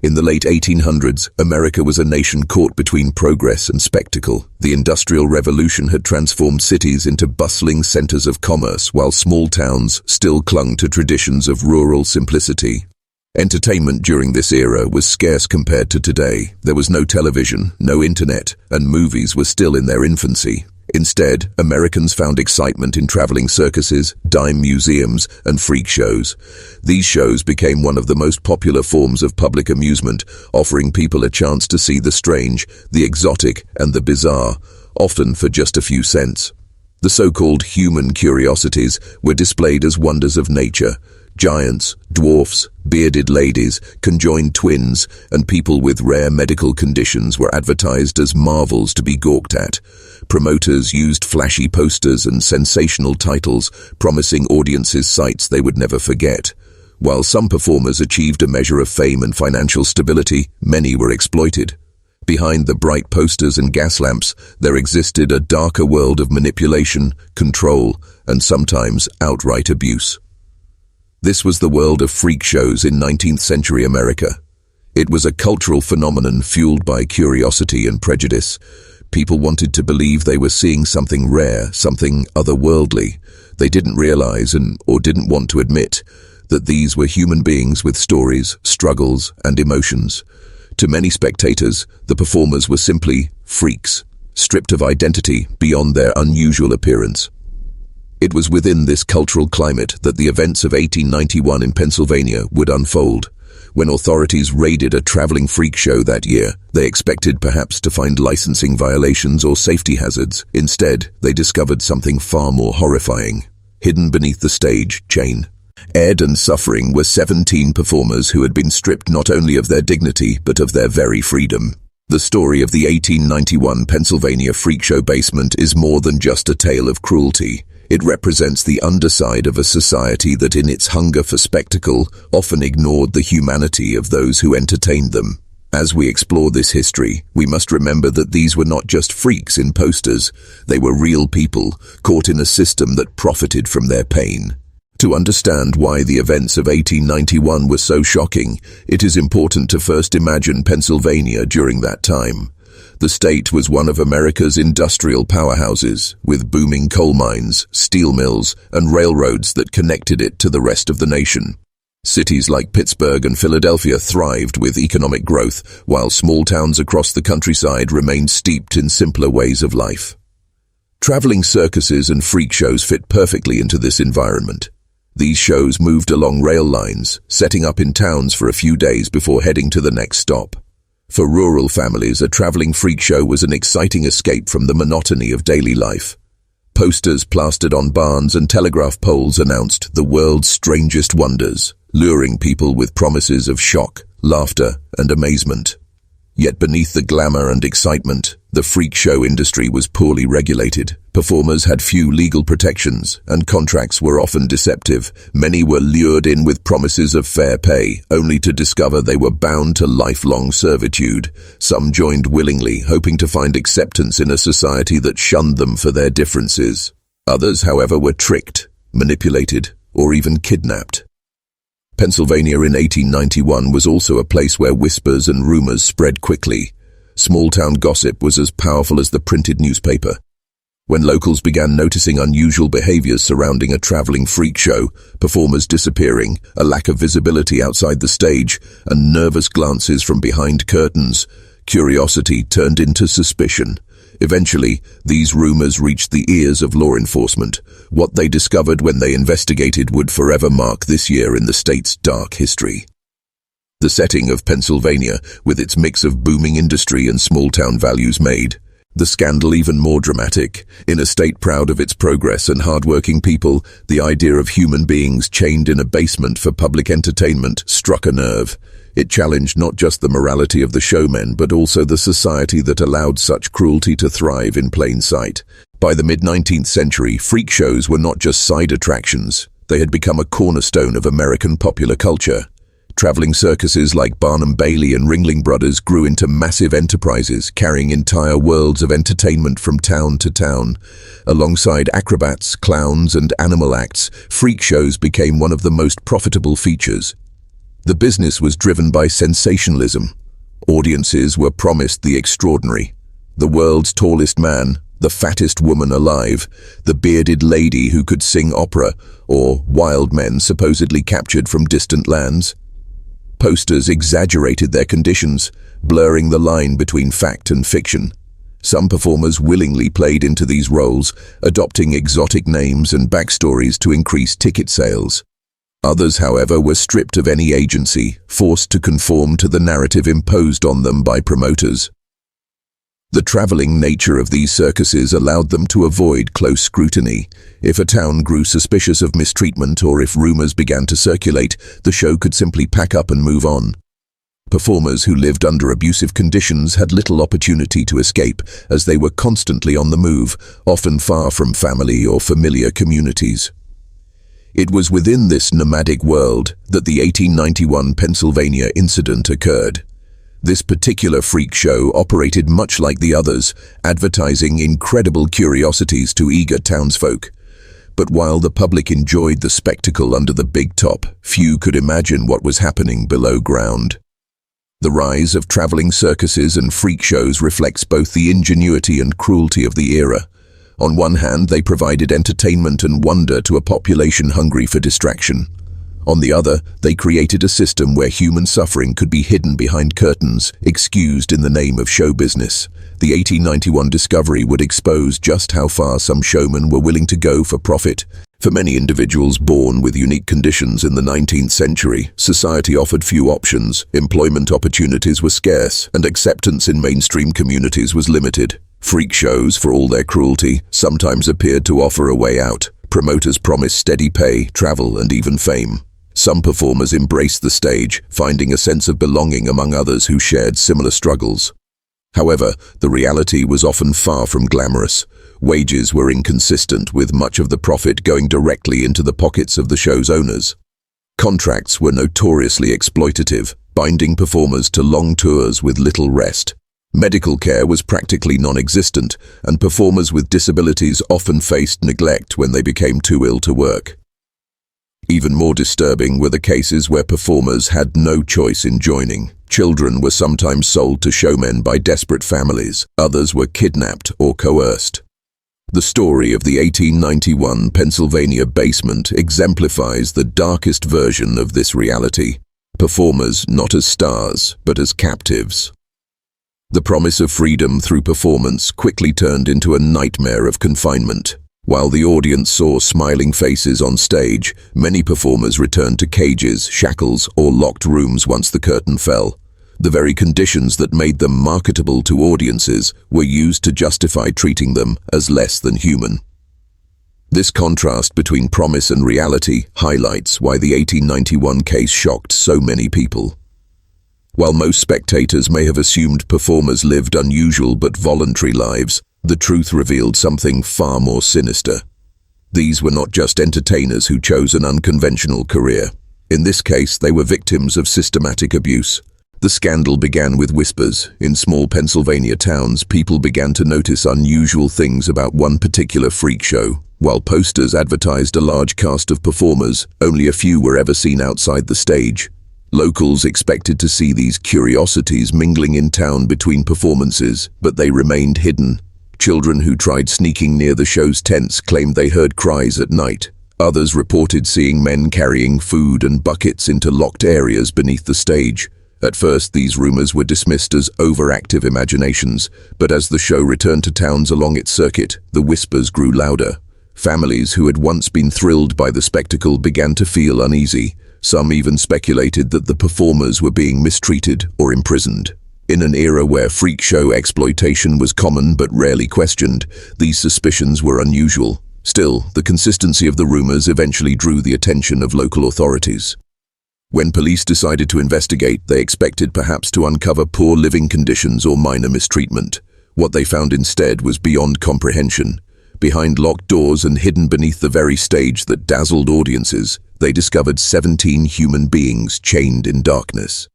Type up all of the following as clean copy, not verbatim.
In the late 1800s, America was a nation caught between progress and spectacle. The Industrial Revolution had transformed cities into bustling centers of commerce, while small towns still clung to traditions of rural simplicity. Entertainment during this era was scarce compared to today. There was no television, no internet, and movies were still in their infancy. Instead, Americans found excitement in traveling circuses, dime museums, and freak shows. These shows became one of the most popular forms of public amusement, offering people a chance to see the strange, the exotic, and the bizarre, often for just a few cents. The so-called human curiosities were displayed as wonders of nature. Giants, dwarfs, bearded ladies, conjoined twins, and people with rare medical conditions were advertised as marvels to be gawked at. Promoters used flashy posters and sensational titles, promising audiences sights they would never forget. While some performers achieved a measure of fame and financial stability, many were exploited. Behind the bright posters and gas lamps, there existed a darker world of manipulation, control, and sometimes outright abuse. This was the world of freak shows in 19th century America. It was a cultural phenomenon fueled by curiosity and prejudice. People wanted to believe they were seeing something rare, something otherworldly. They didn't realize or didn't want to admit that these were human beings with stories, struggles, and emotions. To many spectators, the performers were simply freaks, stripped of identity beyond their unusual appearance. It was within this cultural climate that the events of 1891 in Pennsylvania would unfold. When authorities raided a traveling freak show that year, they expected perhaps to find licensing violations or safety hazards. Instead, they discovered something far more horrifying. Hidden beneath the stage chain. Ed and suffering were 17 performers who had been stripped not only of their dignity, but of their very freedom. The story of the 1891 Pennsylvania freak show basement is more than just a tale of cruelty. It represents the underside of a society that in its hunger for spectacle often ignored the humanity of those who entertained them. As we explore this history, we must remember that these were not just freaks in posters. They were real people, caught in a system that profited from their pain. To understand why the events of 1891 were so shocking, it is important to first imagine Pennsylvania during that time. The state was one of America's industrial powerhouses, with booming coal mines, steel mills, and railroads that connected it to the rest of the nation. Cities like Pittsburgh and Philadelphia thrived with economic growth, while small towns across the countryside remained steeped in simpler ways of life. Traveling circuses and freak shows fit perfectly into this environment. These shows moved along rail lines, setting up in towns for a few days before heading to the next stop. For rural families, a traveling freak show was an exciting escape from the monotony of daily life. Posters plastered on barns and telegraph poles announced the world's strangest wonders, luring people with promises of shock, laughter, and amazement. Yet beneath the glamour and excitement, the freak show industry was poorly regulated. Performers had few legal protections, and contracts were often deceptive. Many were lured in with promises of fair pay, only to discover they were bound to lifelong servitude. Some joined willingly, hoping to find acceptance in a society that shunned them for their differences. Others, however, were tricked, manipulated, or even kidnapped. Pennsylvania in 1891 was also a place where whispers and rumors spread quickly. Small-town gossip was as powerful as the printed newspaper. When locals began noticing unusual behaviors surrounding a traveling freak show, performers disappearing, a lack of visibility outside the stage, and nervous glances from behind curtains, curiosity turned into suspicion. Eventually, these rumors reached the ears of law enforcement. What they discovered when they investigated would forever mark this year in the state's dark history. The setting of Pennsylvania, with its mix of booming industry and small-town values, made the scandal even more dramatic. In a state proud of its progress and hard-working people, the idea of human beings chained in a basement for public entertainment struck a nerve. It challenged not just the morality of the showmen, but also the society that allowed such cruelty to thrive in plain sight. By the mid-19th century, freak shows were not just side attractions. They had become a cornerstone of American popular culture. Traveling circuses like Barnum Bailey and Ringling Brothers grew into massive enterprises, carrying entire worlds of entertainment from town to town. Alongside acrobats, clowns, and animal acts, freak shows became one of the most profitable features. The business was driven by sensationalism. Audiences were promised the extraordinary. The world's tallest man, the fattest woman alive, the bearded lady who could sing opera, or wild men supposedly captured from distant lands. Posters exaggerated their conditions, blurring the line between fact and fiction. Some performers willingly played into these roles, adopting exotic names and backstories to increase ticket sales. Others, however, were stripped of any agency, forced to conform to the narrative imposed on them by promoters. The traveling nature of these circuses allowed them to avoid close scrutiny. If a town grew suspicious of mistreatment or if rumors began to circulate, the show could simply pack up and move on. Performers who lived under abusive conditions had little opportunity to escape, as they were constantly on the move, often far from family or familiar communities. It was within this nomadic world that the 1891 Pennsylvania incident occurred. This particular freak show operated much like the others, advertising incredible curiosities to eager townsfolk. But while the public enjoyed the spectacle under the big top, few could imagine what was happening below ground. The rise of traveling circuses and freak shows reflects both the ingenuity and cruelty of the era. On one hand, they provided entertainment and wonder to a population hungry for distraction. On the other, they created a system where human suffering could be hidden behind curtains, excused in the name of show business. The 1891 discovery would expose just how far some showmen were willing to go for profit. For many individuals born with unique conditions in the 19th century, society offered few options, employment opportunities were scarce, and acceptance in mainstream communities was limited. Freak shows, for all their cruelty, sometimes appeared to offer a way out. Promoters promised steady pay, travel, and even fame. Some performers embraced the stage, finding a sense of belonging among others who shared similar struggles. However, the reality was often far from glamorous. Wages were inconsistent, with much of the profit going directly into the pockets of the show's owners. Contracts were notoriously exploitative, binding performers to long tours with little rest. Medical care was practically non-existent, and performers with disabilities often faced neglect when they became too ill to work. Even more disturbing were the cases where performers had no choice in joining. Children were sometimes sold to showmen by desperate families, others were kidnapped or coerced. The story of the 1891 Pennsylvania basement exemplifies the darkest version of this reality. Performers not as stars, but as captives. The promise of freedom through performance quickly turned into a nightmare of confinement. While the audience saw smiling faces on stage, many performers returned to cages, shackles, or locked rooms once the curtain fell. The very conditions that made them marketable to audiences were used to justify treating them as less than human. This contrast between promise and reality highlights why the 1891 case shocked so many people. While most spectators may have assumed performers lived unusual but voluntary lives, the truth revealed something far more sinister. These were not just entertainers who chose an unconventional career. In this case, they were victims of systematic abuse. The scandal began with whispers. In small Pennsylvania towns, people began to notice unusual things about one particular freak show. While posters advertised a large cast of performers, only a few were ever seen outside the stage. Locals expected to see these curiosities mingling in town between performances, but they remained hidden. Children who tried sneaking near the show's tents claimed they heard cries at night. Others reported seeing men carrying food and buckets into locked areas beneath the stage. At first, these rumors were dismissed as overactive imaginations, but as the show returned to towns along its circuit, the whispers grew louder. Families who had once been thrilled by the spectacle began to feel uneasy. Some even speculated that the performers were being mistreated or imprisoned. In an era where freak show exploitation was common but rarely questioned, these suspicions were unusual. Still, the consistency of the rumors eventually drew the attention of local authorities. When police decided to investigate, they expected perhaps to uncover poor living conditions or minor mistreatment. What they found instead was beyond comprehension. Behind locked doors and hidden beneath the very stage that dazzled audiences, they discovered 17 human beings chained in darkness.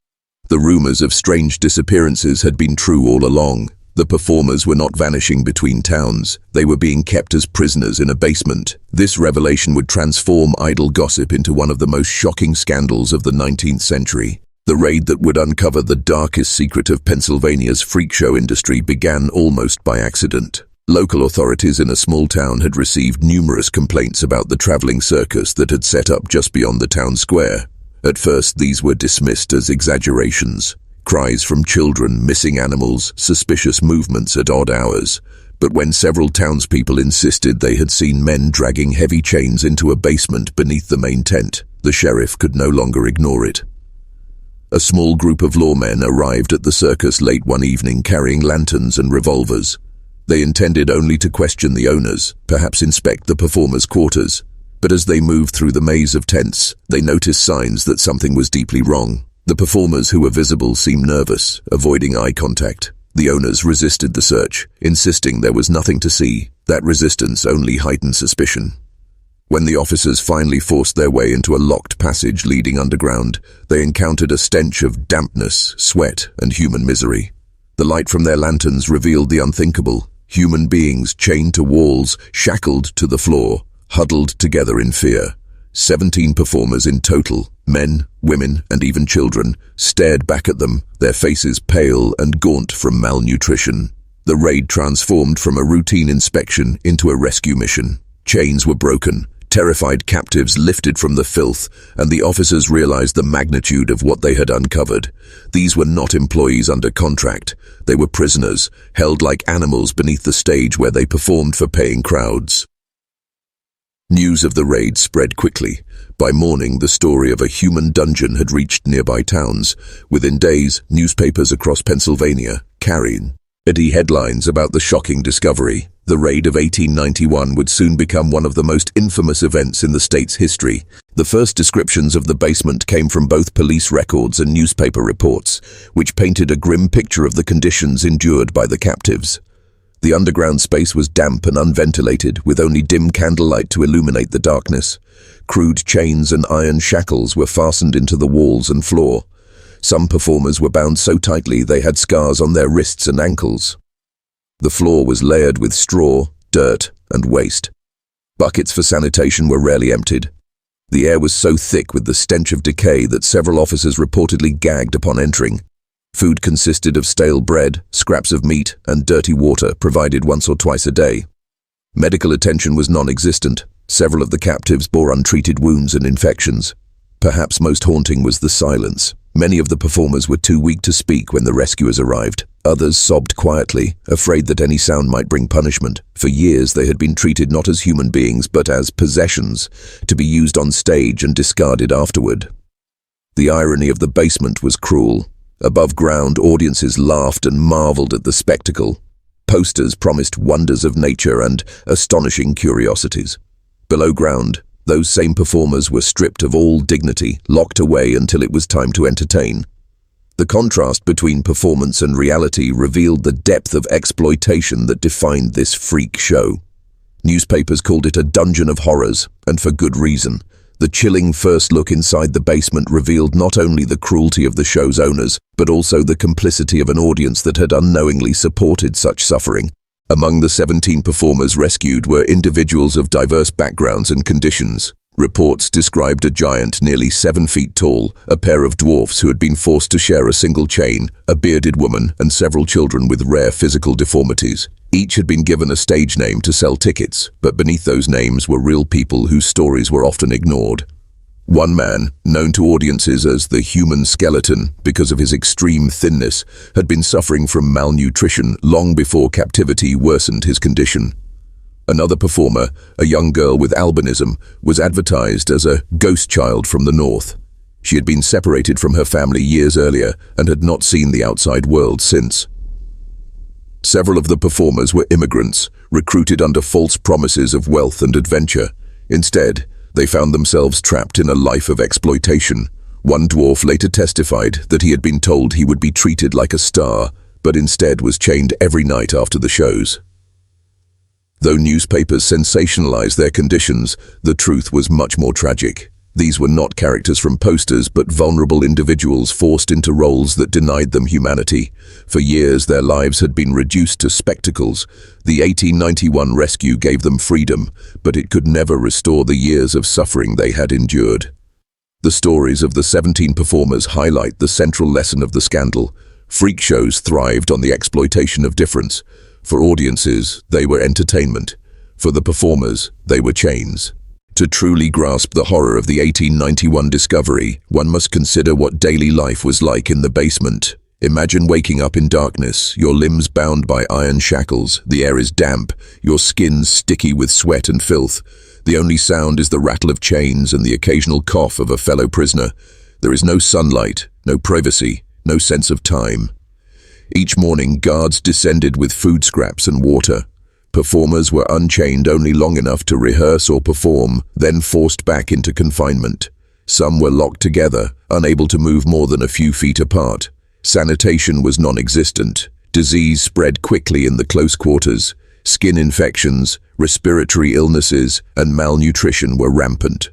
The rumors of strange disappearances had been true all along. The performers were not vanishing between towns. They were being kept as prisoners in a basement. This revelation would transform idle gossip into one of the most shocking scandals of the 19th century. The raid that would uncover the darkest secret of Pennsylvania's freak show industry began almost by accident. Local authorities in a small town had received numerous complaints about the traveling circus that had set up just beyond the town square. At first, these were dismissed as exaggerations. Cries from children, missing animals, suspicious movements at odd hours. But when several townspeople insisted they had seen men dragging heavy chains into a basement beneath the main tent, the sheriff could no longer ignore it. A small group of lawmen arrived at the circus late one evening carrying lanterns and revolvers. They intended only to question the owners, perhaps inspect the performers' quarters. But as they moved through the maze of tents, they noticed signs that something was deeply wrong. The performers who were visible seemed nervous, avoiding eye contact. The owners resisted the search, insisting there was nothing to see. That resistance only heightened suspicion. When the officers finally forced their way into a locked passage leading underground, they encountered a stench of dampness, sweat, and human misery. The light from their lanterns revealed the unthinkable. Human beings chained to walls, shackled to the floor, huddled together in fear. 17 performers in total, men, women, and even children, stared back at them, their faces pale and gaunt from malnutrition. The raid transformed from a routine inspection into a rescue mission. Chains were broken, terrified captives lifted from the filth, and the officers realized the magnitude of what they had uncovered. These were not employees under contract. They were prisoners, held like animals beneath the stage where they performed for paying crowds. News of the raid spread quickly. By morning, the story of a human dungeon had reached nearby towns. Within days, newspapers across Pennsylvania carried headlines about the shocking discovery. The raid of 1891 would soon become one of the most infamous events in the state's history. The first descriptions of the basement came from both police records and newspaper reports, which painted a grim picture of the conditions endured by the captives. The underground space was damp and unventilated, with only dim candlelight to illuminate the darkness. Crude chains and iron shackles were fastened into the walls and floor. Some performers were bound so tightly they had scars on their wrists and ankles. The floor was layered with straw, dirt, and waste. Buckets for sanitation were rarely emptied. The air was so thick with the stench of decay that several officers reportedly gagged upon entering. Food consisted of stale bread, scraps of meat, and dirty water provided once or twice a day. Medical attention was non-existent. Several of the captives bore untreated wounds and infections. Perhaps most haunting was the silence. Many of the performers were too weak to speak when the rescuers arrived. Others sobbed quietly, afraid that any sound might bring punishment. For years they had been treated not as human beings but as possessions, to be used on stage and discarded afterward. The irony of the basement was cruel. Above ground, audiences laughed and marveled at the spectacle. Posters promised wonders of nature and astonishing curiosities. Below ground, those same performers were stripped of all dignity, locked away until it was time to entertain. The contrast between performance and reality revealed the depth of exploitation that defined this freak show. Newspapers called it a dungeon of horrors, and for good reason. The chilling first look inside the basement revealed not only the cruelty of the show's owners, but also the complicity of an audience that had unknowingly supported such suffering. Among the 17 performers rescued were individuals of diverse backgrounds and conditions. Reports described a giant nearly 7 feet tall, a pair of dwarfs who had been forced to share a single chain, a bearded woman, and several children with rare physical deformities. Each had been given a stage name to sell tickets, but beneath those names were real people whose stories were often ignored. One man, known to audiences as the human skeleton because of his extreme thinness, had been suffering from malnutrition long before captivity worsened his condition. Another performer, a young girl with albinism, was advertised as a ghost child from the north. She had been separated from her family years earlier and had not seen the outside world since. Several of the performers were immigrants, recruited under false promises of wealth and adventure. Instead, they found themselves trapped in a life of exploitation. One dwarf later testified that he had been told he would be treated like a star, but instead was chained every night after the shows. Though newspapers sensationalized their conditions, the truth was much more tragic. These were not characters from posters, but vulnerable individuals forced into roles that denied them humanity. For years, their lives had been reduced to spectacles. The 1891 rescue gave them freedom, but it could never restore the years of suffering they had endured. The stories of the 17 performers highlight the central lesson of the scandal. Freak shows thrived on the exploitation of difference. For audiences, they were entertainment. For the performers, they were chains. To truly grasp the horror of the 1891 discovery, one must consider what daily life was like in the basement. Imagine waking up in darkness, your limbs bound by iron shackles, the air is damp, your skin sticky with sweat and filth. The only sound is the rattle of chains and the occasional cough of a fellow prisoner. There is no sunlight, no privacy, no sense of time. Each morning, guards descended with food scraps and water. Performers were unchained only long enough to rehearse or perform, then forced back into confinement. Some were locked together, unable to move more than a few feet apart. Sanitation was non-existent. Disease spread quickly in the close quarters. Skin infections, respiratory illnesses, and malnutrition were rampant.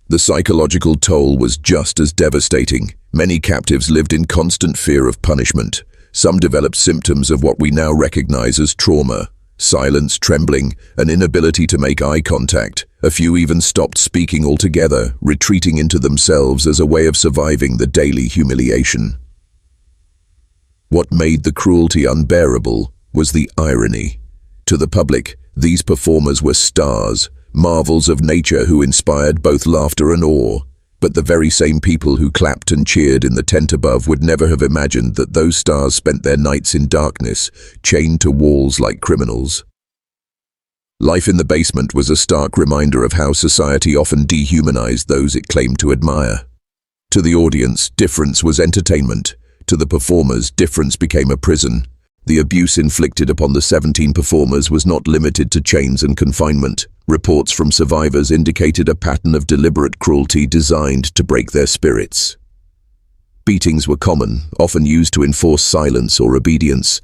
The psychological toll was just as devastating. Many captives lived in constant fear of punishment. Some developed symptoms of what we now recognize as trauma. Silence, trembling, an inability to make eye contact. A few even stopped speaking altogether, retreating into themselves as a way of surviving the daily humiliation. What made the cruelty unbearable was the irony. To the public, these performers were stars, marvels of nature who inspired both laughter and awe. But the very same people who clapped and cheered in the tent above would never have imagined that those stars spent their nights in darkness, chained to walls like criminals. Life in the basement was a stark reminder of how society often dehumanized those it claimed to admire. To the audience, difference was entertainment. To the performers, difference became a prison. The abuse inflicted upon the 17 performers was not limited to chains and confinement. Reports from survivors indicated a pattern of deliberate cruelty designed to break their spirits. Beatings were common, often used to enforce silence or obedience.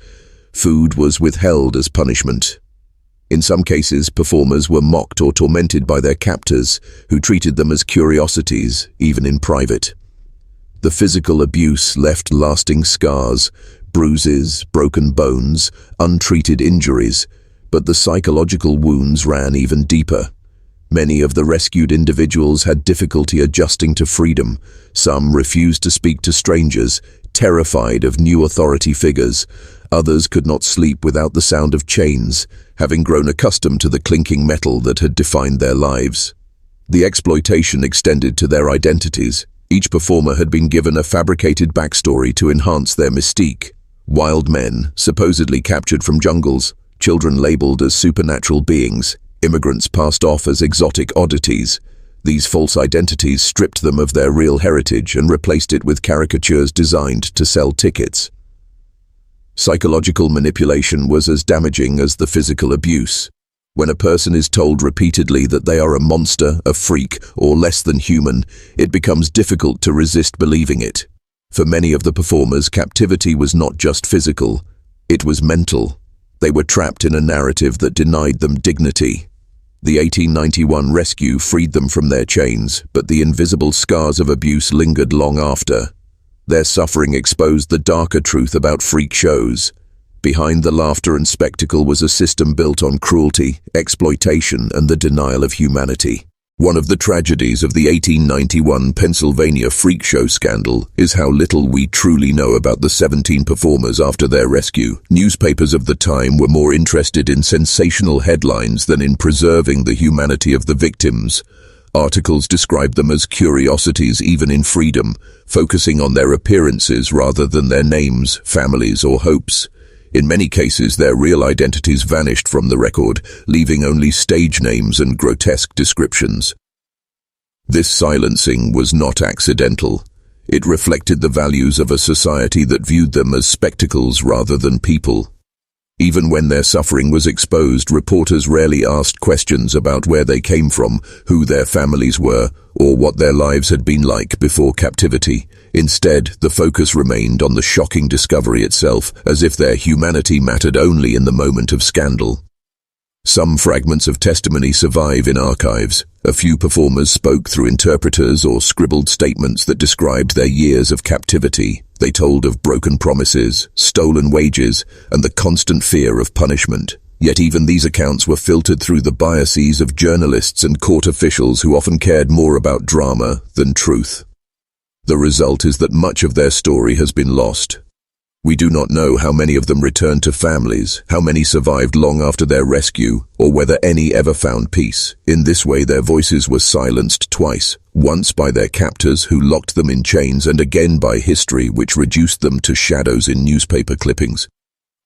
Food was withheld as punishment. In some cases, performers were mocked or tormented by their captors, who treated them as curiosities, even in private. The physical abuse left lasting scars, bruises, broken bones, untreated injuries, but the psychological wounds ran even deeper. Many of the rescued individuals had difficulty adjusting to freedom. Some refused to speak to strangers, terrified of new authority figures. Others could not sleep without the sound of chains, having grown accustomed to the clinking metal that had defined their lives. The exploitation extended to their identities. Each performer had been given a fabricated backstory to enhance their mystique. Wild men, supposedly captured from jungles, children labeled as supernatural beings, immigrants passed off as exotic oddities. These false identities stripped them of their real heritage and replaced it with caricatures designed to sell tickets. Psychological manipulation was as damaging as the physical abuse. When a person is told repeatedly that they are a monster, a freak, or less than human, it becomes difficult to resist believing it. For many of the performers, captivity was not just physical, it was mental. They were trapped in a narrative that denied them dignity. The 1891 rescue freed them from their chains, but the invisible scars of abuse lingered long after. Their suffering exposed the darker truth about freak shows. Behind the laughter and spectacle was a system built on cruelty, exploitation, and the denial of humanity. One of the tragedies of the 1891 Pennsylvania freak show scandal is how little we truly know about the 17 performers after their rescue. Newspapers of the time were more interested in sensational headlines than in preserving the humanity of the victims. Articles described them as curiosities even in freedom, focusing on their appearances rather than their names, families, or hopes. In many cases, their real identities vanished from the record, leaving only stage names and grotesque descriptions. This silencing was not accidental. It reflected the values of a society that viewed them as spectacles rather than people. Even when their suffering was exposed, reporters rarely asked questions about where they came from, who their families were, or what their lives had been like before captivity. Instead, the focus remained on the shocking discovery itself, as if their humanity mattered only in the moment of scandal. Some fragments of testimony survive in archives. A few performers spoke through interpreters or scribbled statements that described their years of captivity. They told of broken promises, stolen wages, and the constant fear of punishment. Yet even these accounts were filtered through the biases of journalists and court officials who often cared more about drama than truth. The result is that much of their story has been lost. We do not know how many of them returned to families, how many survived long after their rescue, or whether any ever found peace. In this way, their voices were silenced twice, once by their captors who locked them in chains, and again by history, which reduced them to shadows in newspaper clippings.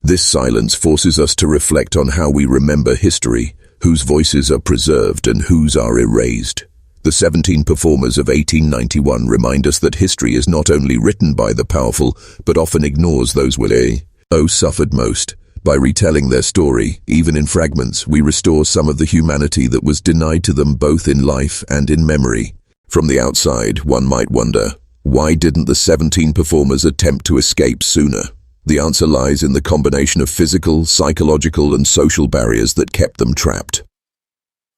This silence forces us to reflect on how we remember history, whose voices are preserved and whose are erased. The 17 performers of 1891 remind us that history is not only written by the powerful, but often ignores those who suffered most. By retelling their story, even in fragments, we restore some of the humanity that was denied to them both in life and in memory. From the outside, one might wonder, why didn't the 17 performers attempt to escape sooner? The answer lies in the combination of physical, psychological, and social barriers that kept them trapped.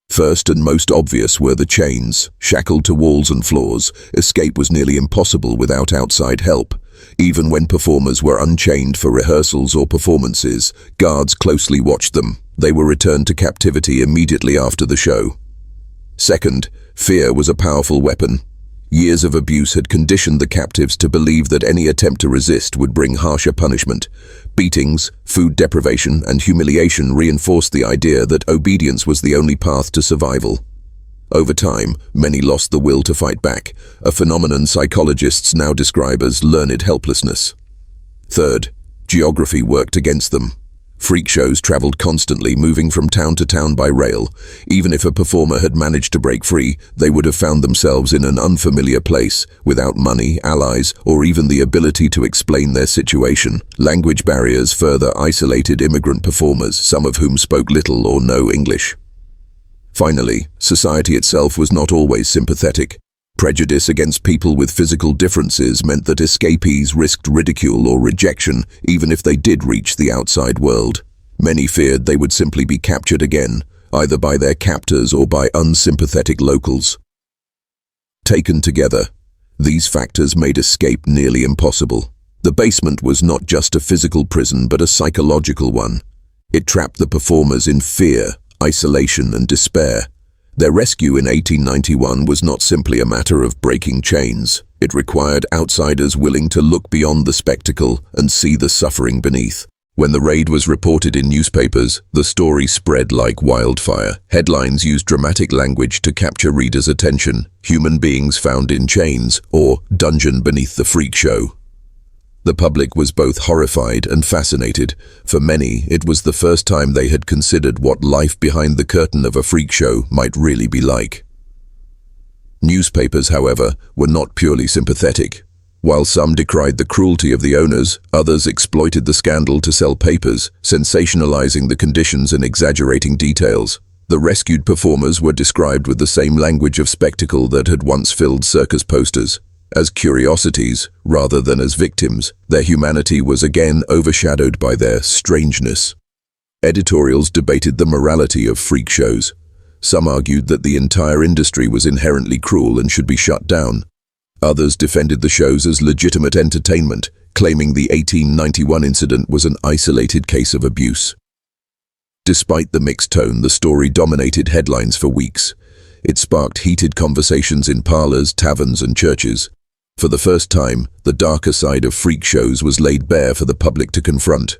First and most obvious were the chains. Shackled to walls and floors, escape was nearly impossible without outside help. Even when performers were unchained for rehearsals or performances, guards closely watched them. They were returned to captivity immediately after the show. Second, fear was a powerful weapon. Years of abuse had conditioned the captives to believe that any attempt to resist would bring harsher punishment. Beatings, food deprivation, and humiliation reinforced the idea that obedience was the only path to survival. Over time, many lost the will to fight back, a phenomenon psychologists now describe as learned helplessness. Third, geography worked against them. Freak shows traveled constantly, moving from town to town by rail. Even if a performer had managed to break free, they would have found themselves in an unfamiliar place, without money, allies, or even the ability to explain their situation. Language barriers further isolated immigrant performers, some of whom spoke little or no English. Finally, society itself was not always sympathetic. Prejudice against people with physical differences meant that escapees risked ridicule or rejection even if they did reach the outside world. Many feared they would simply be captured again, either by their captors or by unsympathetic locals. Taken together, these factors made escape nearly impossible. The basement was not just a physical prison but a psychological one. It trapped the performers in fear, isolation, and despair. Their rescue in 1891 was not simply a matter of breaking chains. It required outsiders willing to look beyond the spectacle and see the suffering beneath. When the raid was reported in newspapers, the story spread like wildfire. Headlines used dramatic language to capture readers' attention: human beings found in chains, or dungeon beneath the freak show. The public was both horrified and fascinated. For many, it was the first time they had considered what life behind the curtain of a freak show might really be like. Newspapers, however, were not purely sympathetic. While some decried the cruelty of the owners, others exploited the scandal to sell papers, sensationalizing the conditions and exaggerating details. The rescued performers were described with the same language of spectacle that had once filled circus posters. As curiosities, rather than as victims, their humanity was again overshadowed by their strangeness. Editorials debated the morality of freak shows. Some argued that the entire industry was inherently cruel and should be shut down. Others defended the shows as legitimate entertainment, claiming the 1891 incident was an isolated case of abuse. Despite the mixed tone, the story dominated headlines for weeks. It sparked heated conversations in parlors, taverns, and churches. For the first time, the darker side of freak shows was laid bare for the public to confront.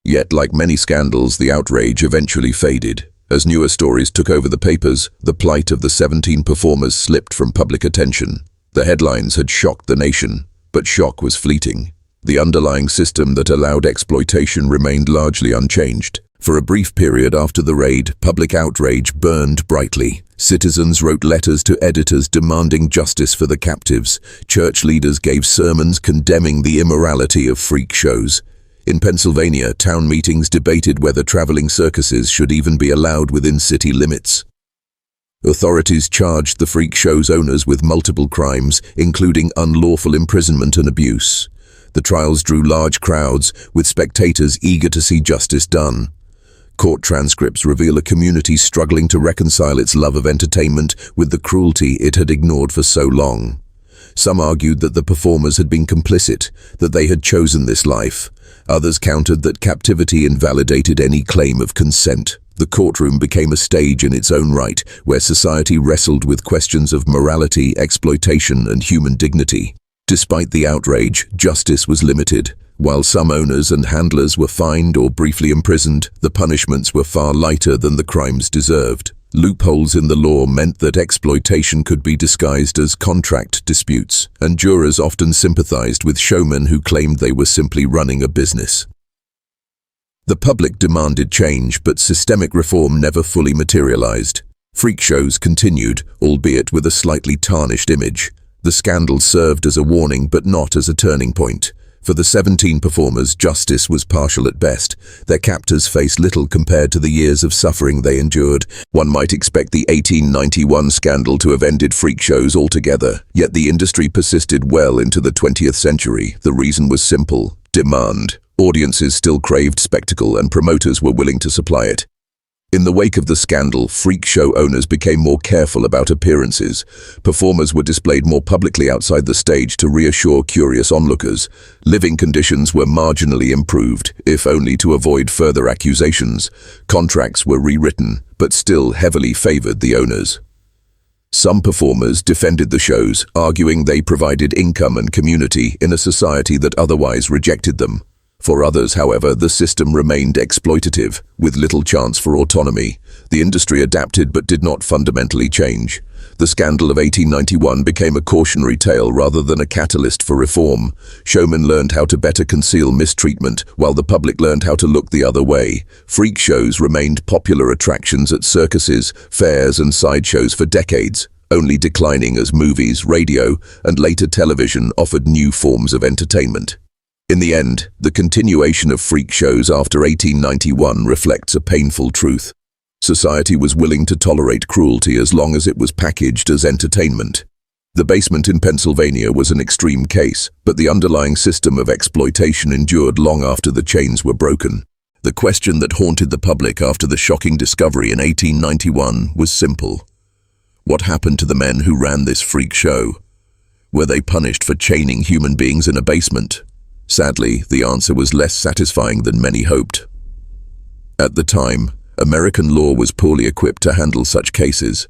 Yet, like many scandals, the outrage eventually faded. As newer stories took over the papers, the plight of the 17 performers slipped from public attention. The headlines had shocked the nation, but shock was fleeting. The underlying system that allowed exploitation remained largely unchanged. For a brief period after the raid, public outrage burned brightly. Citizens wrote letters to editors demanding justice for the captives. Church leaders gave sermons condemning the immorality of freak shows. In Pennsylvania, town meetings debated whether traveling circuses should even be allowed within city limits. Authorities charged the freak show's owners with multiple crimes, including unlawful imprisonment and abuse. The trials drew large crowds, with spectators eager to see justice done. Court transcripts reveal a community struggling to reconcile its love of entertainment with the cruelty it had ignored for so long. Some argued that the performers had been complicit, that they had chosen this life. Others countered that captivity invalidated any claim of consent. The courtroom became a stage in its own right, where society wrestled with questions of morality, exploitation, and human dignity. Despite the outrage, justice was limited. While some owners and handlers were fined or briefly imprisoned, the punishments were far lighter than the crimes deserved. Loopholes in the law meant that exploitation could be disguised as contract disputes, and jurors often sympathized with showmen who claimed they were simply running a business. The public demanded change, but systemic reform never fully materialized. Freak shows continued, albeit with a slightly tarnished image. The scandal served as a warning, but not as a turning point. For the 17 performers, justice was partial at best. Their captors faced little compared to the years of suffering they endured. One might expect the 1891 scandal to have ended freak shows altogether, yet the industry persisted well into the 20th century. The reason was simple: demand. Audiences still craved spectacle, and promoters were willing to supply it. In the wake of the scandal, freak show owners became more careful about appearances. Performers were displayed more publicly outside the stage to reassure curious onlookers. Living conditions were marginally improved, if only to avoid further accusations. Contracts were rewritten, but still heavily favored the owners. Some performers defended the shows, arguing they provided income and community in a society that otherwise rejected them. For others, however, the system remained exploitative, with little chance for autonomy. The industry adapted but did not fundamentally change. The scandal of 1891 became a cautionary tale rather than a catalyst for reform. Showmen learned how to better conceal mistreatment, while the public learned how to look the other way. Freak shows remained popular attractions at circuses, fairs, and sideshows for decades, only declining as movies, radio, and later television offered new forms of entertainment. In the end, the continuation of freak shows after 1891 reflects a painful truth. Society was willing to tolerate cruelty as long as it was packaged as entertainment. The basement in Pennsylvania was an extreme case, but the underlying system of exploitation endured long after the chains were broken. The question that haunted the public after the shocking discovery in 1891 was simple. What happened to the men who ran this freak show? Were they punished for chaining human beings in a basement? Sadly, the answer was less satisfying than many hoped. At the time, American law was poorly equipped to handle such cases.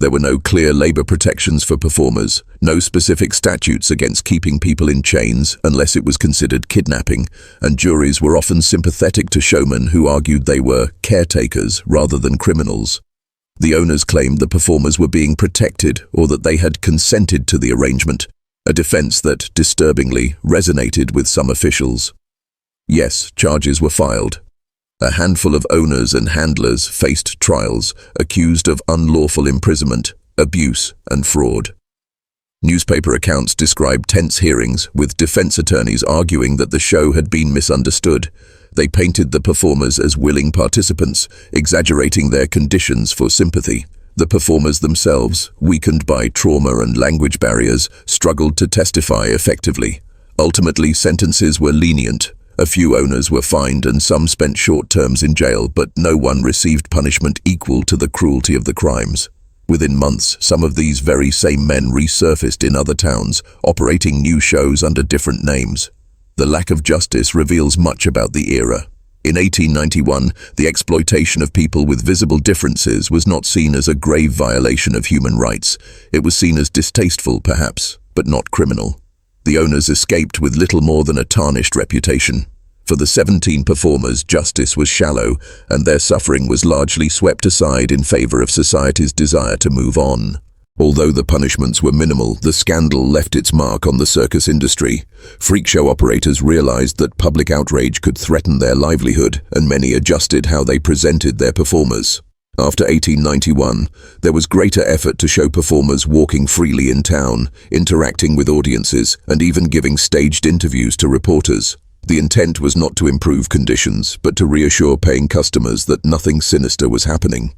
There were no clear labor protections for performers, no specific statutes against keeping people in chains unless it was considered kidnapping, and juries were often sympathetic to showmen who argued they were caretakers rather than criminals. The owners claimed the performers were being protected or that they had consented to the arrangement, a defense that, disturbingly, resonated with some officials. Yes, charges were filed. A handful of owners and handlers faced trials, accused of unlawful imprisonment, abuse, and fraud. Newspaper accounts described tense hearings, with defense attorneys arguing that the show had been misunderstood. They painted the performers as willing participants, exaggerating their conditions for sympathy. The performers themselves, weakened by trauma and language barriers, struggled to testify effectively. Ultimately, sentences were lenient. A few owners were fined and some spent short terms in jail, but no one received punishment equal to the cruelty of the crimes. Within months, some of these very same men resurfaced in other towns, operating new shows under different names. The lack of justice reveals much about the era. In 1891, the exploitation of people with visible differences was not seen as a grave violation of human rights. It was seen as distasteful, perhaps, but not criminal. The owners escaped with little more than a tarnished reputation. For the 17 performers, justice was shallow, and their suffering was largely swept aside in favor of society's desire to move on. Although the punishments were minimal, the scandal left its mark on the circus industry. Freak show operators realized that public outrage could threaten their livelihood, and many adjusted how they presented their performers. After 1891, there was greater effort to show performers walking freely in town, interacting with audiences, and even giving staged interviews to reporters. The intent was not to improve conditions, but to reassure paying customers that nothing sinister was happening.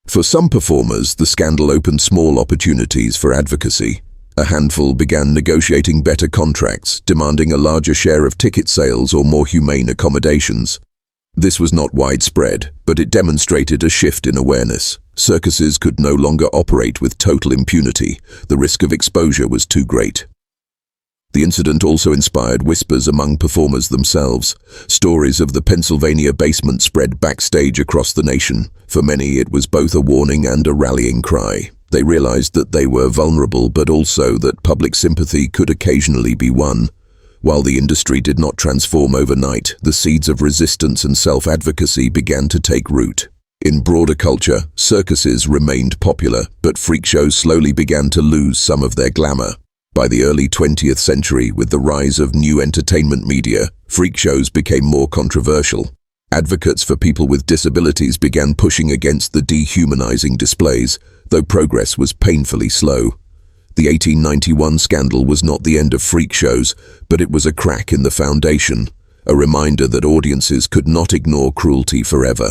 For some performers, the scandal opened small opportunities for advocacy. A handful began negotiating better contracts, demanding a larger share of ticket sales or more humane accommodations. This was not widespread, but it demonstrated a shift in awareness. Circuses could no longer operate with total impunity. The risk of exposure was too great. The incident also inspired whispers among performers themselves. Stories of the Pennsylvania basement spread backstage across the nation. For many, it was both a warning and a rallying cry. They realized that they were vulnerable, but also that public sympathy could occasionally be won. While the industry did not transform overnight, the seeds of resistance and self-advocacy began to take root. In broader culture, circuses remained popular, but freak shows slowly began to lose some of their glamour. By the early 20th century, with the rise of new entertainment media, freak shows became more controversial. Advocates for people with disabilities began pushing against the dehumanizing displays, though progress was painfully slow. The 1891 scandal was not the end of freak shows, but it was a crack in the foundation, a reminder that audiences could not ignore cruelty forever.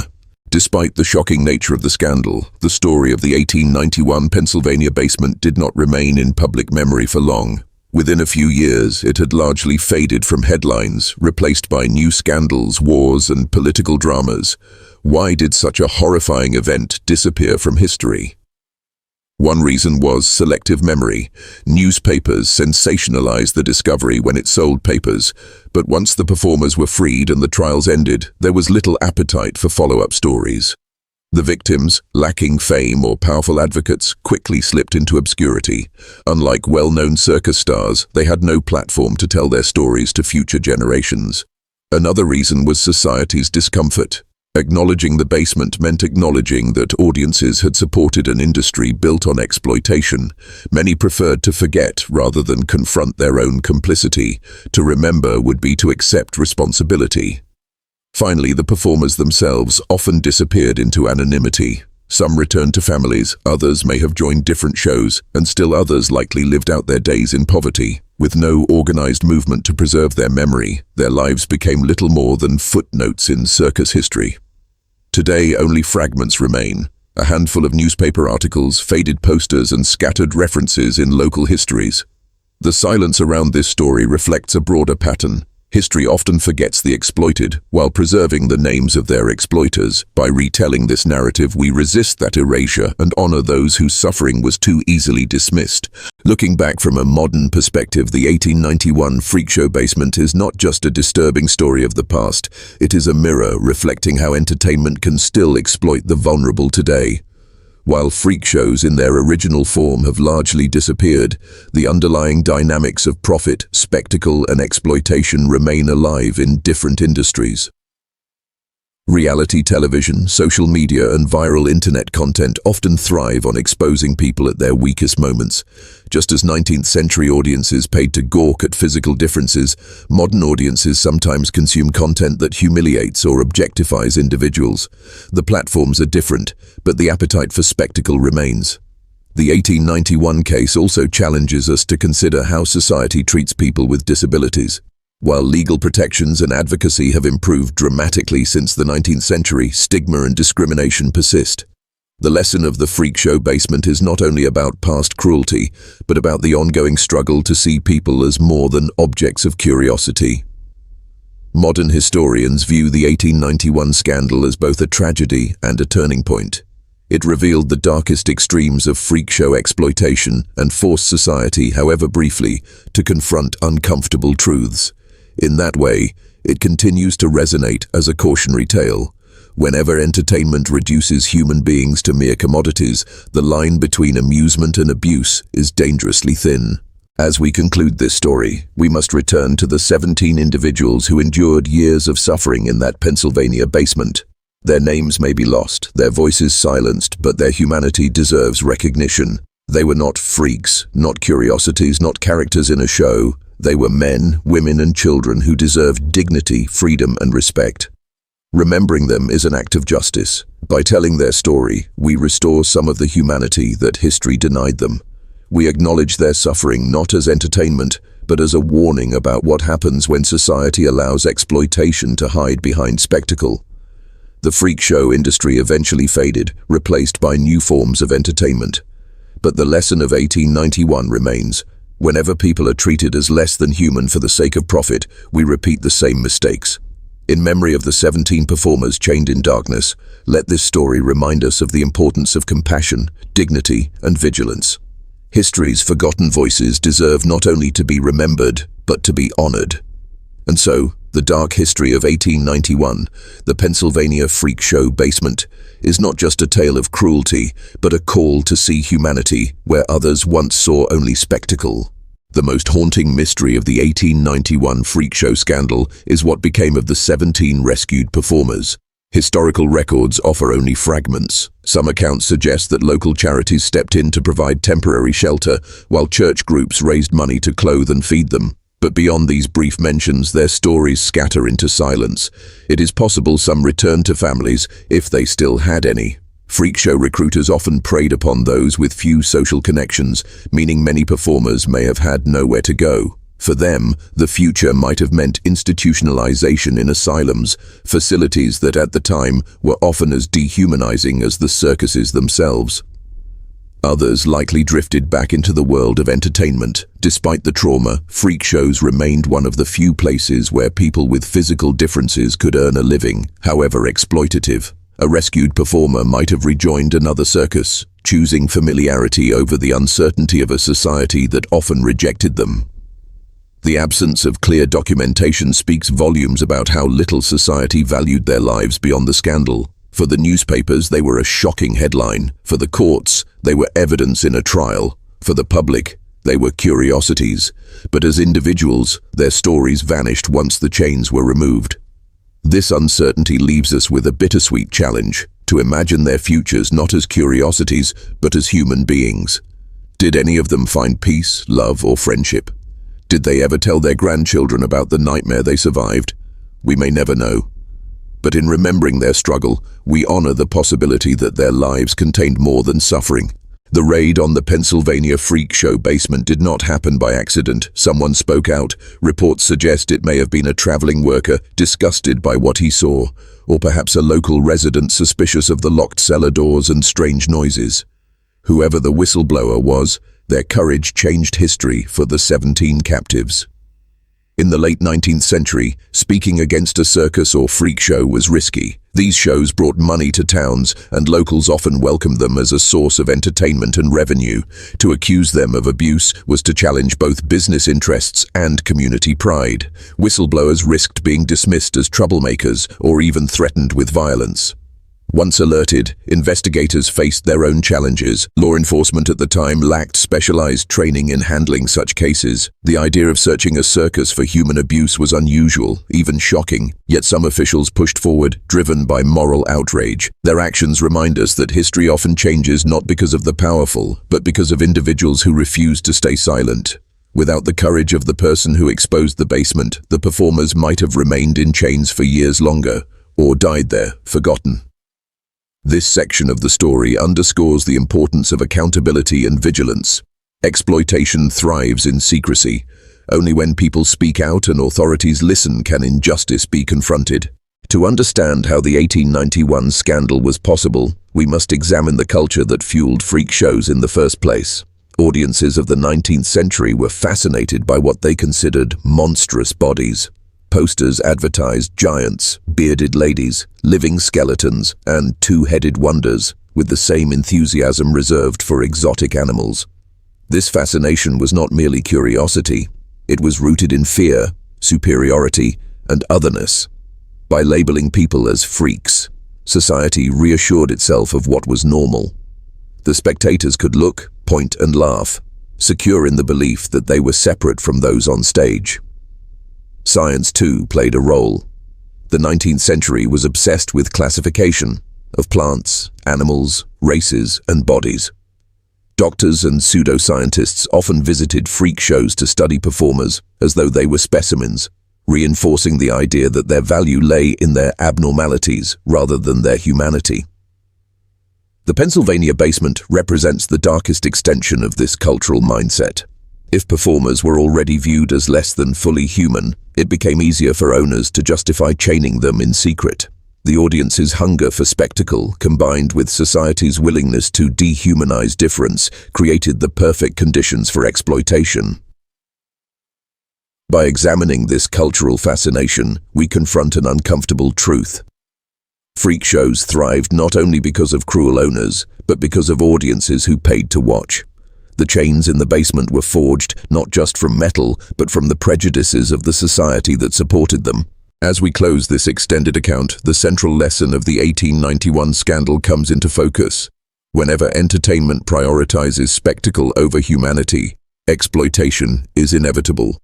Despite the shocking nature of the scandal, the story of the 1891 Pennsylvania basement did not remain in public memory for long. Within a few years, it had largely faded from headlines, replaced by new scandals, wars, and political dramas. Why did such a horrifying event disappear from history? One reason was selective memory. Newspapers sensationalized the discovery when it sold papers, but once the performers were freed and the trials ended, there was little appetite for follow-up stories. The victims, lacking fame or powerful advocates, quickly slipped into obscurity. Unlike well-known circus stars, they had no platform to tell their stories to future generations. Another reason was society's discomfort. Acknowledging the basement meant acknowledging that audiences had supported an industry built on exploitation. Many preferred to forget rather than confront their own complicity. To remember would be to accept responsibility. Finally, the performers themselves often disappeared into anonymity. Some returned to families, others may have joined different shows, and still others likely lived out their days in poverty. With no organized movement to preserve their memory, their lives became little more than footnotes in circus history. Today, only fragments remain. A handful of newspaper articles, faded posters, and scattered references in local histories. The silence around this story reflects a broader pattern. History often forgets the exploited, while preserving the names of their exploiters. By retelling this narrative, we resist that erasure and honor those whose suffering was too easily dismissed. Looking back from a modern perspective, the 1891 freak show basement is not just a disturbing story of the past. It is a mirror reflecting how entertainment can still exploit the vulnerable today. While freak shows in their original form have largely disappeared, the underlying dynamics of profit, spectacle, and exploitation remain alive in different industries. Reality television, social media, and viral internet content often thrive on exposing people at their weakest moments. Just as 19th century audiences paid to gawk at physical differences, modern audiences sometimes consume content that humiliates or objectifies individuals. The platforms are different, but the appetite for spectacle remains. The 1891 case also challenges us to consider how society treats people with disabilities. While legal protections and advocacy have improved dramatically since the 19th century, stigma and discrimination persist. The lesson of the freak show basement is not only about past cruelty, but about the ongoing struggle to see people as more than objects of curiosity. Modern historians view the 1891 scandal as both a tragedy and a turning point. It revealed the darkest extremes of freak show exploitation and forced society, however briefly, to confront uncomfortable truths. In that way, it continues to resonate as a cautionary tale. Whenever entertainment reduces human beings to mere commodities, the line between amusement and abuse is dangerously thin. As we conclude this story, we must return to the 17 individuals who endured years of suffering in that Pennsylvania basement. Their names may be lost, their voices silenced, but their humanity deserves recognition. They were not freaks, not curiosities, not characters in a show. They were men, women, and children who deserved dignity, freedom, and respect. Remembering them is an act of justice. By telling their story, we restore some of the humanity that history denied them. We acknowledge their suffering not as entertainment, but as a warning about what happens when society allows exploitation to hide behind spectacle. The freak show industry eventually faded, replaced by new forms of entertainment. But the lesson of 1891 remains. Whenever people are treated as less than human for the sake of profit, we repeat the same mistakes. In memory of the 17 performers chained in darkness, let this story remind us of the importance of compassion, dignity, and vigilance. History's forgotten voices deserve not only to be remembered, but to be honored. And so, the dark history of 1891, the Pennsylvania freak show basement, is not just a tale of cruelty, but a call to see humanity where others once saw only spectacle. The most haunting mystery of the 1891 freak show scandal is what became of the 17 rescued performers. Historical records offer only fragments. Some accounts suggest that local charities stepped in to provide temporary shelter, while church groups raised money to clothe and feed them. But beyond these brief mentions, their stories scatter into silence. It is possible some returned to families, if they still had any. Freak show recruiters often preyed upon those with few social connections, meaning many performers may have had nowhere to go. For them, the future might have meant institutionalization in asylums, facilities that at the time were often as dehumanizing as the circuses themselves. Others likely drifted back into the world of entertainment. Despite the trauma, freak shows remained one of the few places where people with physical differences could earn a living, however exploitative. A rescued performer might have rejoined another circus, choosing familiarity over the uncertainty of a society that often rejected them. The absence of clear documentation speaks volumes about how little society valued their lives beyond the scandal. For the newspapers, they were a shocking headline. For the courts, they were evidence in a trial. For the public, they were curiosities. But as individuals, their stories vanished once the chains were removed. This uncertainty leaves us with a bittersweet challenge, to imagine their futures not as curiosities, but as human beings. Did any of them find peace, love, or friendship? Did they ever tell their grandchildren about the nightmare they survived? We may never know. But in remembering their struggle, we honor the possibility that their lives contained more than suffering. The raid on the Pennsylvania freak show basement did not happen by accident. Someone spoke out. Reports suggest it may have been a traveling worker disgusted by what he saw, or perhaps a local resident suspicious of the locked cellar doors and strange noises. Whoever the whistleblower was, their courage changed history for the 17 captives. In the late 19th century, speaking against a circus or freak show was risky. These shows brought money to towns, and locals often welcomed them as a source of entertainment and revenue. To accuse them of abuse was to challenge both business interests and community pride. Whistleblowers risked being dismissed as troublemakers or even threatened with violence. Once alerted, investigators faced their own challenges. Law enforcement at the time lacked specialized training in handling such cases. The idea of searching a circus for human abuse was unusual, even shocking, yet some officials pushed forward, driven by moral outrage. Their actions remind us that history often changes not because of the powerful, but because of individuals who refuse to stay silent. Without the courage of the person who exposed the basement, the performers might have remained in chains for years longer, or died there, forgotten. This section of the story underscores the importance of accountability and vigilance. Exploitation thrives in secrecy. Only when people speak out and authorities listen can injustice be confronted. To understand how the 1891 scandal was possible, we must examine the culture that fueled freak shows in the first place. Audiences of the 19th century were fascinated by what they considered monstrous bodies. Posters advertised giants, bearded ladies, living skeletons, and two-headed wonders, with the same enthusiasm reserved for exotic animals. This fascination was not merely curiosity. It was rooted in fear, superiority, and otherness. By labeling people as freaks, society reassured itself of what was normal. The spectators could look, point, and laugh, secure in the belief that they were separate from those on stage. Science, too, played a role. The 19th century was obsessed with classification of plants, animals, races, and bodies. Doctors and pseudoscientists often visited freak shows to study performers as though they were specimens, reinforcing the idea that their value lay in their abnormalities rather than their humanity. The Pennsylvania basement represents the darkest extension of this cultural mindset. If performers were already viewed as less than fully human, it became easier for owners to justify chaining them in secret. The audience's hunger for spectacle, combined with society's willingness to dehumanize difference, created the perfect conditions for exploitation. By examining this cultural fascination, we confront an uncomfortable truth. Freak shows thrived not only because of cruel owners, but because of audiences who paid to watch. The chains in the basement were forged not just from metal, but from the prejudices of the society that supported them. As we close this extended account, the central lesson of the 1891 scandal comes into focus. Whenever entertainment prioritizes spectacle over humanity, exploitation is inevitable.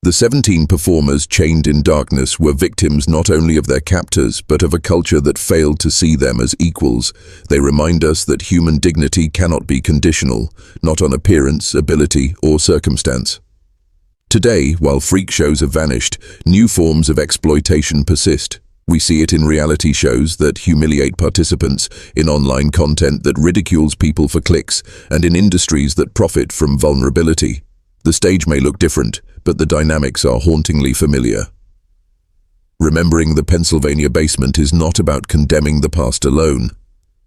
The 17 performers chained in darkness were victims not only of their captors, but of a culture that failed to see them as equals. They remind us that human dignity cannot be conditional, not on appearance, ability, or circumstance. Today, while freak shows have vanished, new forms of exploitation persist. We see it in reality shows that humiliate participants, in online content that ridicules people for clicks, and in industries that profit from vulnerability. The stage may look different, but the dynamics are hauntingly familiar. Remembering the Pennsylvania basement is not about condemning the past alone.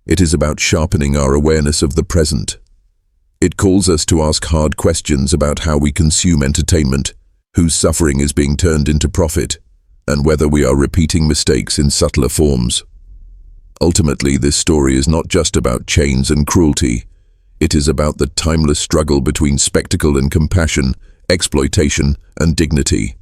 It is about sharpening our awareness of the present. It calls us to ask hard questions about how we consume entertainment, whose suffering is being turned into profit, and whether we are repeating mistakes in subtler forms. Ultimately, this story is not just about chains and cruelty. It is about the timeless struggle between spectacle and compassion, exploitation and dignity.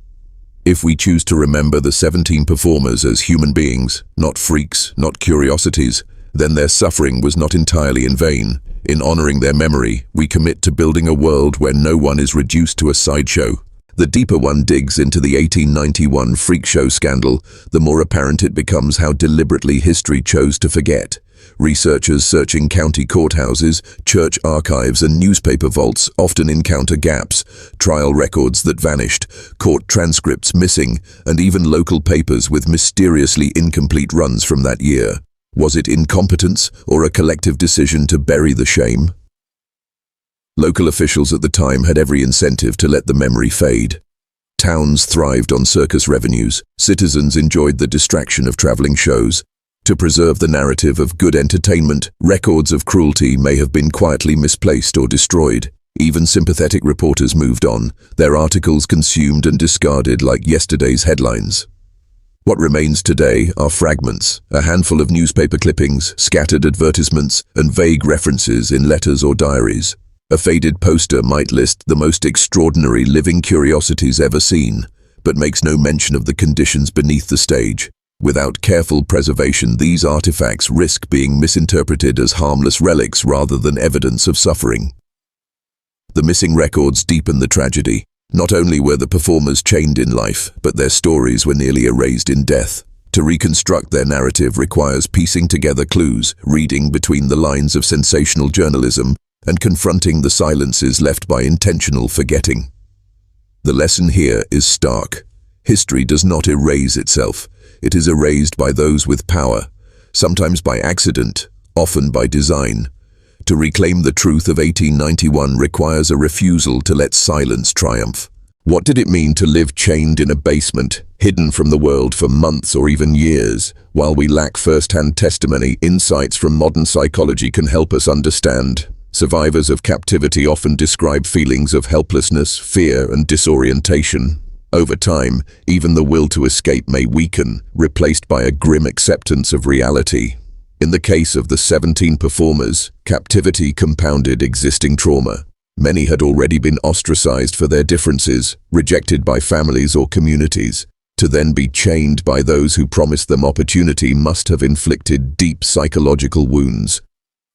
If we choose to remember the 17 performers as human beings, not freaks, not curiosities, then their suffering was not entirely in vain. In honoring their memory, we commit to building a world where no one is reduced to a sideshow. The deeper one digs into the 1891 freak show scandal, the more apparent it becomes how deliberately history chose to forget. Researchers searching county courthouses, church archives and newspaper vaults often encounter gaps, trial records that vanished, court transcripts missing, and even local papers with mysteriously incomplete runs from that year. Was it incompetence or a collective decision to bury the shame? Local officials at the time had every incentive to let the memory fade. Towns thrived on circus revenues, citizens enjoyed the distraction of traveling shows. To preserve the narrative of good entertainment, records of cruelty may have been quietly misplaced or destroyed. Even sympathetic reporters moved on, their articles consumed and discarded like yesterday's headlines. What remains today are fragments, a handful of newspaper clippings, scattered advertisements, and vague references in letters or diaries. A faded poster might list the most extraordinary living curiosities ever seen, but makes no mention of the conditions beneath the stage. Without careful preservation, these artifacts risk being misinterpreted as harmless relics rather than evidence of suffering. The missing records deepen the tragedy. Not only were the performers chained in life, but their stories were nearly erased in death. To reconstruct their narrative requires piecing together clues, reading between the lines of sensational journalism, and confronting the silences left by intentional forgetting. The lesson here is stark. History does not erase itself. It is erased by those with power, sometimes by accident, often by design. To reclaim the truth of 1891 requires a refusal to let silence triumph. What did it mean to live chained in a basement, hidden from the world for months or even years? While we lack first-hand testimony, insights from modern psychology can help us understand. Survivors of captivity often describe feelings of helplessness, fear, and disorientation. Over time, even the will to escape may weaken, replaced by a grim acceptance of reality. In the case of the 17 performers, captivity compounded existing trauma. Many had already been ostracized for their differences, rejected by families or communities. To then be chained by those who promised them opportunity must have inflicted deep psychological wounds.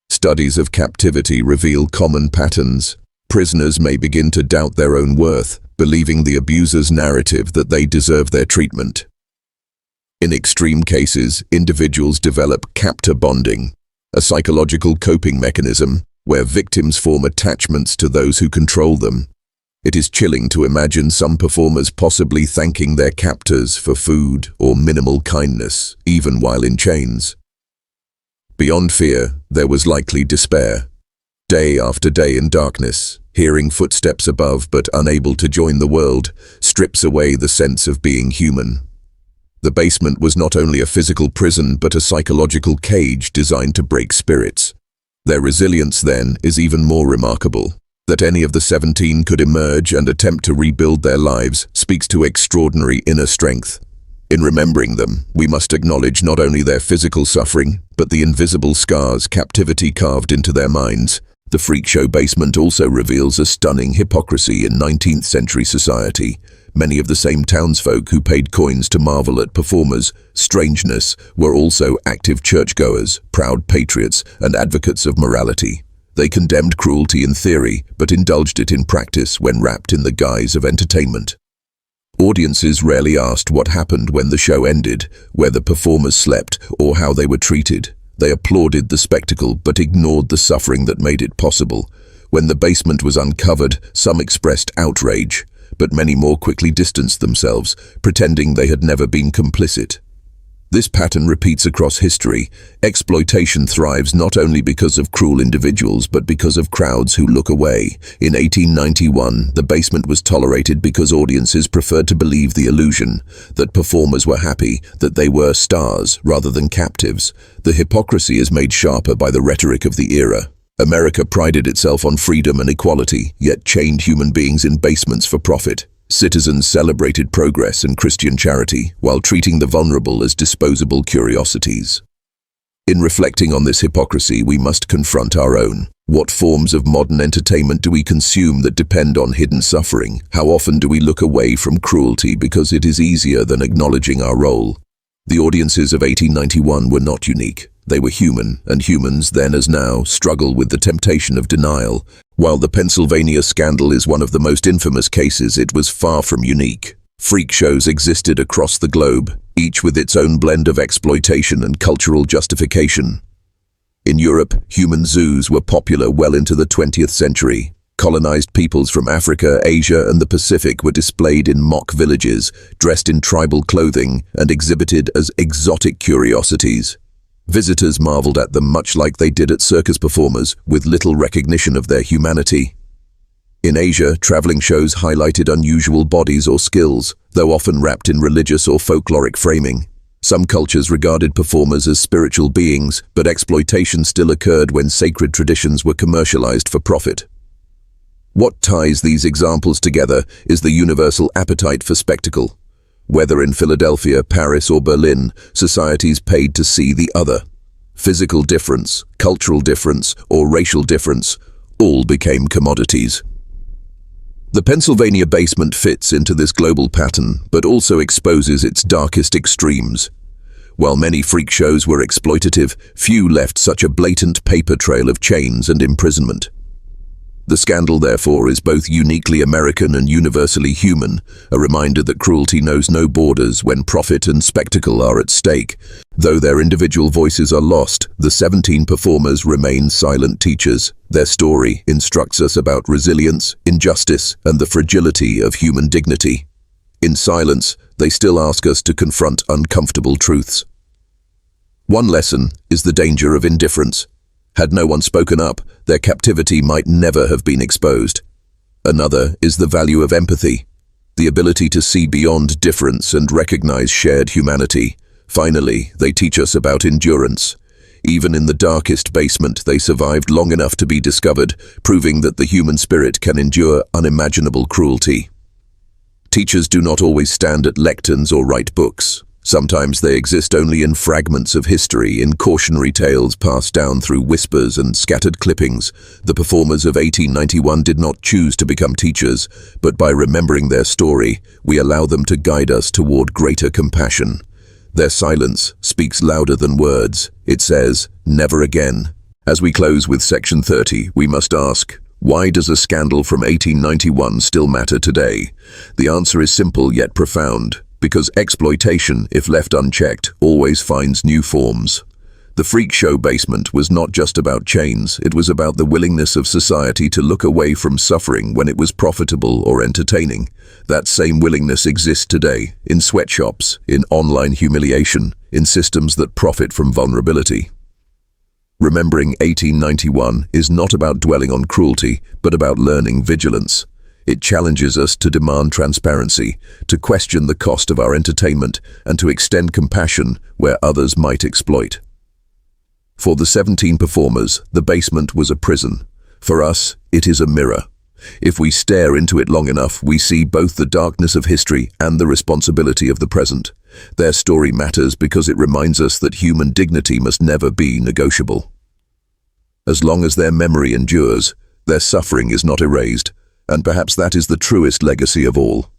Studies of captivity reveal common patterns. Prisoners may begin to doubt their own worth, believing the abuser's narrative that they deserve their treatment. In extreme cases, individuals develop captor bonding, a psychological coping mechanism where victims form attachments to those who control them. It is chilling to imagine some performers possibly thanking their captors for food or minimal kindness, even while in chains. Beyond fear, there was likely despair. Day after day in darkness, hearing footsteps above but unable to join the world, strips away the sense of being human. The basement was not only a physical prison but a psychological cage designed to break spirits. Their resilience, then, is even more remarkable. That any of the 17 could emerge and attempt to rebuild their lives speaks to extraordinary inner strength. In remembering them, we must acknowledge not only their physical suffering, but the invisible scars captivity carved into their minds. The freak show basement also reveals a stunning hypocrisy in 19th century society. Many of the same townsfolk who paid coins to marvel at performers' strangeness were also active churchgoers, proud patriots, and advocates of morality. They condemned cruelty in theory, but indulged it in practice when wrapped in the guise of entertainment. Audiences rarely asked what happened when the show ended, where the performers slept, or how they were treated. They applauded the spectacle but ignored the suffering that made it possible. When the basement was uncovered, some expressed outrage, but many more quickly distanced themselves, pretending they had never been complicit. This pattern repeats across history. Exploitation thrives not only because of cruel individuals, but because of crowds who look away. In 1891, the basement was tolerated because audiences preferred to believe the illusion that performers were happy, that they were stars rather than captives. The hypocrisy is made sharper by the rhetoric of the era. America prided itself on freedom and equality, yet chained human beings in basements for profit. Citizens celebrated progress and Christian charity, while treating the vulnerable as disposable curiosities. In reflecting on this hypocrisy, we must confront our own. What forms of modern entertainment do we consume that depend on hidden suffering? How often do we look away from cruelty because it is easier than acknowledging our role? The audiences of 1891 were not unique. They were human, and humans, then as now, struggle with the temptation of denial. While the Pennsylvania scandal is one of the most infamous cases, it was far from unique. Freak shows existed across the globe, each with its own blend of exploitation and cultural justification. In Europe, human zoos were popular well into the 20th century. Colonized peoples from Africa, Asia, and the Pacific were displayed in mock villages, dressed in tribal clothing, and exhibited as exotic curiosities. Visitors marveled at them much like they did at circus performers, with little recognition of their humanity. In Asia, traveling shows highlighted unusual bodies or skills, though often wrapped in religious or folkloric framing. Some cultures regarded performers as spiritual beings, but exploitation still occurred when sacred traditions were commercialized for profit. What ties these examples together is the universal appetite for spectacle. Whether in Philadelphia, Paris, or Berlin, societies paid to see the other. Physical difference, cultural difference, or racial difference, all became commodities. The Pennsylvania basement fits into this global pattern, but also exposes its darkest extremes. While many freak shows were exploitative, few left such a blatant paper trail of chains and imprisonment. The scandal, therefore, is both uniquely American and universally human, a reminder that cruelty knows no borders when profit and spectacle are at stake. Though their individual voices are lost, the 17 performers remain silent teachers. Their story instructs us about resilience, injustice, and the fragility of human dignity. In silence, they still ask us to confront uncomfortable truths. One lesson is the danger of indifference. Had no one spoken up, their captivity might never have been exposed. Another is the value of empathy, the ability to see beyond difference and recognize shared humanity. Finally, they teach us about endurance. Even in the darkest basement, they survived long enough to be discovered, proving that the human spirit can endure unimaginable cruelty. Teachers do not always stand at lecterns or write books. Sometimes they exist only in fragments of history, in cautionary tales passed down through whispers and scattered clippings. The performers of 1891 did not choose to become teachers, but by remembering their story, we allow them to guide us toward greater compassion. Their silence speaks louder than words. It says, "Never again." As we close with section 30, we must ask, why does a scandal from 1891 still matter today? The answer is simple yet profound. Because exploitation, if left unchecked, always finds new forms. The freak show basement was not just about chains, it was about the willingness of society to look away from suffering when it was profitable or entertaining. That same willingness exists today, in sweatshops, in online humiliation, in systems that profit from vulnerability. Remembering 1891 is not about dwelling on cruelty, but about learning vigilance. It challenges us to demand transparency, to question the cost of our entertainment, and to extend compassion where others might exploit. For the 17 performers, the basement was a prison. For us, it is a mirror. If we stare into it long enough, we see both the darkness of history and the responsibility of the present. Their story matters because it reminds us that human dignity must never be negotiable. As long as their memory endures, their suffering is not erased, and perhaps that is the truest legacy of all.